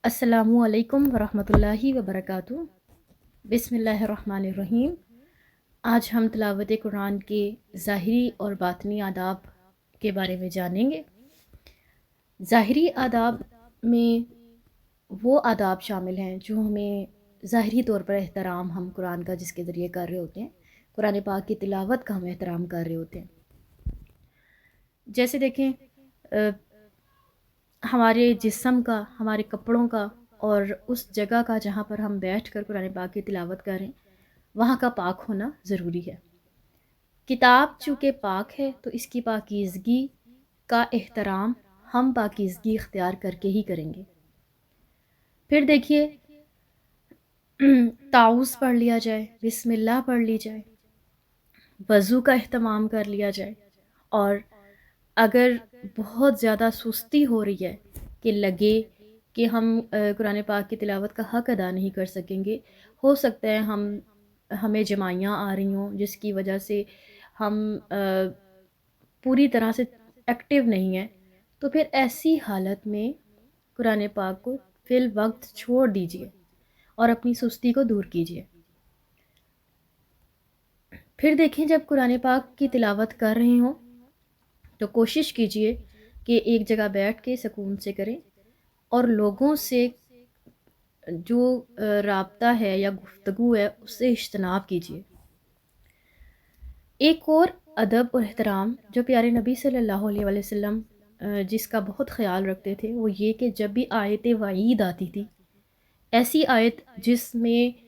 السلام علیکم ورحمۃ اللہ وبرکاتہ۔ بسم اللہ الرحمن الرحیم۔ آج ہم تلاوت قرآن کے ظاہری اور باطنی آداب کے بارے میں جانیں گے۔ ظاہری آداب میں وہ آداب شامل ہیں جو ہمیں ظاہری طور پر احترام ہم قرآن کا جس کے ذریعے کر رہے ہوتے ہیں، قرآن پاک کی تلاوت کا ہم احترام کر رہے ہوتے ہیں۔ جیسے دیکھیں ہمارے جسم کا، ہمارے کپڑوں کا اور اس جگہ کا جہاں پر ہم بیٹھ کر قرآن پاک کی تلاوت کریں وہاں کا پاک ہونا ضروری ہے۔ کتاب چونکہ پاک ہے تو اس کی پاکیزگی کا احترام ہم پاکیزگی اختیار کر کے ہی کریں گے۔ پھر دیکھیے تعوذ پڑھ لیا جائے، بسم اللہ پڑھ لی جائے، وضو کا اہتمام کر لیا جائے، اور اگر بہت زیادہ سستی ہو رہی ہے کہ لگے کہ ہم قرآن پاک کی تلاوت کا حق ادا نہیں کر سکیں گے، ہو سکتا ہے ہمیں جمائیاں آ رہی ہوں جس کی وجہ سے ہم پوری طرح سے ایکٹیو نہیں ہیں، تو پھر ایسی حالت میں قرآن پاک کو فی الوقت چھوڑ دیجیے اور اپنی سستی کو دور کیجیے۔ پھر دیکھیں جب قرآن پاک کی تلاوت کر رہے ہوں تو کوشش کیجئے کہ ایک جگہ بیٹھ کے سکون سے کریں اور لوگوں سے جو رابطہ ہے یا گفتگو ہے اس سے اجتناب کیجئے۔ ایک اور ادب اور احترام جو پیارے نبی صلی اللہ علیہ وآلہ وسلم جس کا بہت خیال رکھتے تھے وہ یہ کہ جب بھی آیت وعید آتی تھی، ایسی آیت جس میں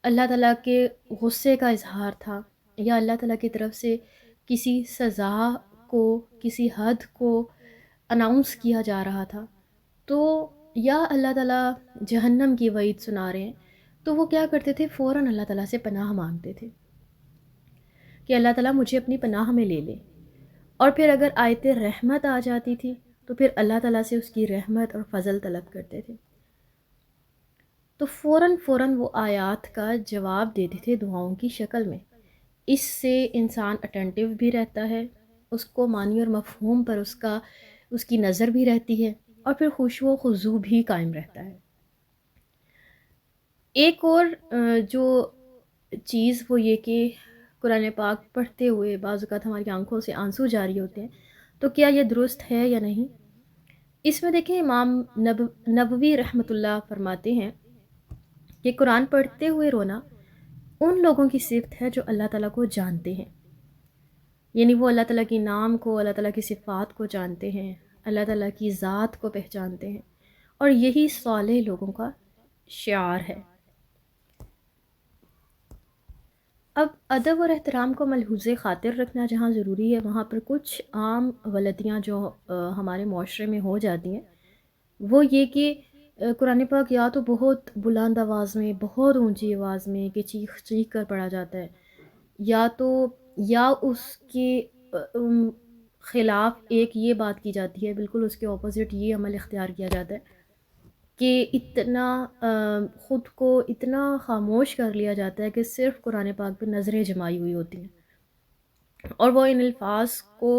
اللہ تعالیٰ کے غصے کا اظہار تھا یا اللہ تعالیٰ کی طرف سے کسی سزا کو، کسی حد کو اناؤنس کیا جا رہا تھا، تو یا اللہ تعالیٰ جہنم کی وعید سنا رہے ہیں، تو وہ کیا کرتے تھے، فوراً اللہ تعالیٰ سے پناہ مانگتے تھے کہ اللہ تعالیٰ مجھے اپنی پناہ میں لے لے۔ اور پھر اگر آیت رحمت آ جاتی تھی تو پھر اللہ تعالیٰ سے اس کی رحمت اور فضل طلب کرتے تھے، تو فوراً وہ آیات کا جواب دیتے تھے دعاؤں کی شکل میں۔ اس سے انسان اٹینٹیو بھی رہتا ہے، اس کو معنی اور مفہوم پر اس کی نظر بھی رہتی ہے، اور پھر خشوع و خضوع بھی قائم رہتا ہے۔ ایک اور جو چیز وہ یہ کہ قرآن پاک پڑھتے ہوئے بعض اوقات ہماری آنکھوں سے آنسو جاری ہوتے ہیں، تو کیا یہ درست ہے یا نہیں؟ اس میں دیکھیں امام نبوی رحمۃ اللہ فرماتے ہیں کہ قرآن پڑھتے ہوئے رونا ان لوگوں کی صفت ہے جو اللہ تعالیٰ کو جانتے ہیں، یعنی وہ اللہ تعالیٰ کی نام کو، اللہ تعالیٰ کی صفات کو جانتے ہیں، اللہ تعالیٰ کی ذات کو پہچانتے ہیں، اور یہی صالح لوگوں کا شعار ہے۔ اب ادب اور احترام کو ملحوظ خاطر رکھنا جہاں ضروری ہے، وہاں پر کچھ عام غلطیاں جو ہمارے معاشرے میں ہو جاتی ہیں وہ یہ کہ قرآن پاک یا تو بہت بلند آواز میں، بہت اونچی آواز میں کہ چیخ چیخ کر پڑھا جاتا ہے، یا اس کے خلاف ایک یہ بات کی جاتی ہے، بالکل اس کے اپوزٹ یہ عمل اختیار کیا جاتا ہے کہ اتنا خود کو اتنا خاموش کر لیا جاتا ہے کہ صرف قرآن پاک پہ نظریں جمائی ہوئی ہوتی ہیں، اور وہ ان الفاظ کو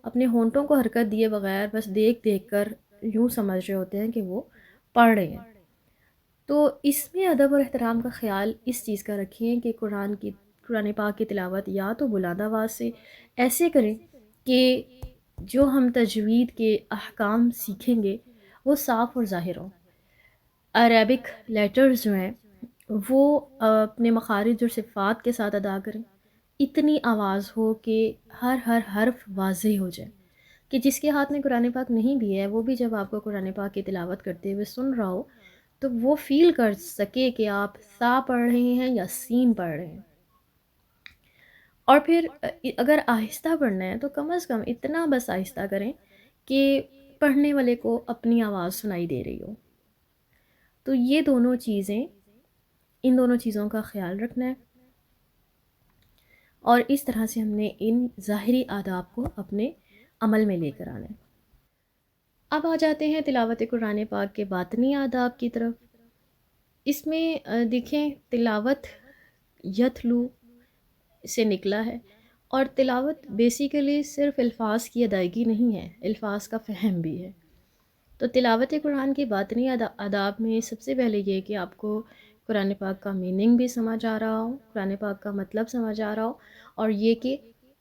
اپنے ہونٹوں کو حرکت دیے بغیر بس دیکھ دیکھ کر یوں سمجھ رہے ہوتے ہیں کہ وہ پڑھ رہے ہیں۔ تو اس میں ادب اور احترام کا خیال اس چیز کا رکھیں کہ قرآن پاک کی تلاوت یا تو بلند آواز سے ایسے کریں کہ جو ہم تجوید کے احکام سیکھیں گے وہ صاف اور ظاہر ہوں۔ عربک لیٹرز جو ہیں وہ اپنے مخارج اور صفات کے ساتھ ادا کریں، اتنی آواز ہو کہ ہر حرف واضح ہو جائے، کہ جس کے ہاتھ میں قرآن پاک نہیں بھی ہے وہ بھی جب آپ کو قرآن پاک کی تلاوت کرتے ہوئے سن رہا ہو تو وہ فیل کر سکے کہ آپ سا پڑھ رہے ہیں یا سین پڑھ رہے ہیں۔ اور پھر اگر آہستہ پڑھنا ہے تو کم از کم اتنا بس آہستہ کریں کہ پڑھنے والے کو اپنی آواز سنائی دے رہی ہو۔ تو یہ ان دونوں چیزوں کا خیال رکھنا ہے، اور اس طرح سے ہم نے ان ظاہری آداب کو اپنے عمل میں لے کر آنا ہے۔ اب آ جاتے ہیں تلاوت قرآن پاک کے باطنی آداب کی طرف۔ اس میں دیکھیں تلاوت یتلو سے نکلا ہے، اور تلاوت بیسیکلی صرف الفاظ کی ادائیگی نہیں ہے، الفاظ کا فہم بھی ہے۔ تو تلاوت قرآن کی باطنی آداب میں سب سے پہلے یہ کہ آپ کو قرآن پاک کا میننگ بھی سمجھ آ رہا ہو، قرآن پاک کا مطلب سمجھ آ رہا ہو، اور یہ کہ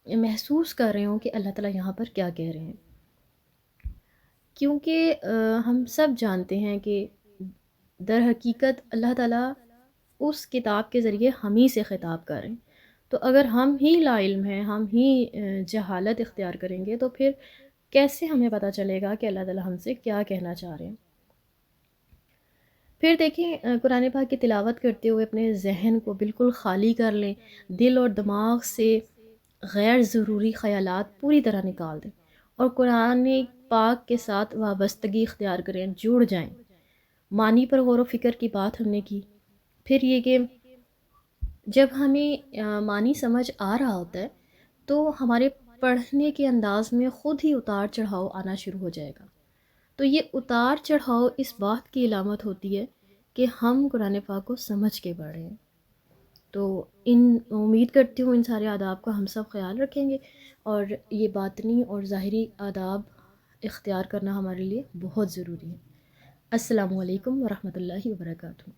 محسوس کر رہے ہوں کہ اللہ تعالیٰ یہاں پر کیا کہہ رہے ہیں. کیونکہ ہم سب جانتے ہیں کہ در حقیقت اللہ تعالیٰ اس کتاب کے ذریعے ہم ہی سے خطاب کر رہے ہیں. تو اگر ہم ہی لا علم ہیں، ہم ہی جہالت اختیار کریں گے، تو پھر کیسے ہمیں پتہ چلے گا کہ اللہ تعالیٰ ہم سے کیا کہنا چاہ رہے ہیں. پھر دیکھیں قرآن پاک کی تلاوت کرتے ہوئے اپنے ذہن کو بالکل خالی کر لیں، دل اور دماغ سے غیر ضروری خیالات پوری طرح نکال دیں اور قرآن پاک کے ساتھ وابستگی اختیار کریں، جڑ جائیں. معنی پر غور و فکر کی بات ہم نے کی. پھر یہ کہ جب ہمیں معنی سمجھ آ رہا ہوتا ہے تو ہمارے پڑھنے کے انداز میں خود ہی اتار چڑھاؤ آنا شروع ہو جائے گا. تو یہ اتار چڑھاؤ اس بات کی علامت ہوتی ہے کہ ہم قرآن پاک کو سمجھ کے پڑھ رہے ہیں. تو امید کرتی ہوں ان سارے آداب کا ہم سب خیال رکھیں گے، اور یہ باطنی اور ظاہری آداب اختیار کرنا ہمارے لیے بہت ضروری ہے. السلام علیکم ورحمۃ اللہ وبرکاتہ.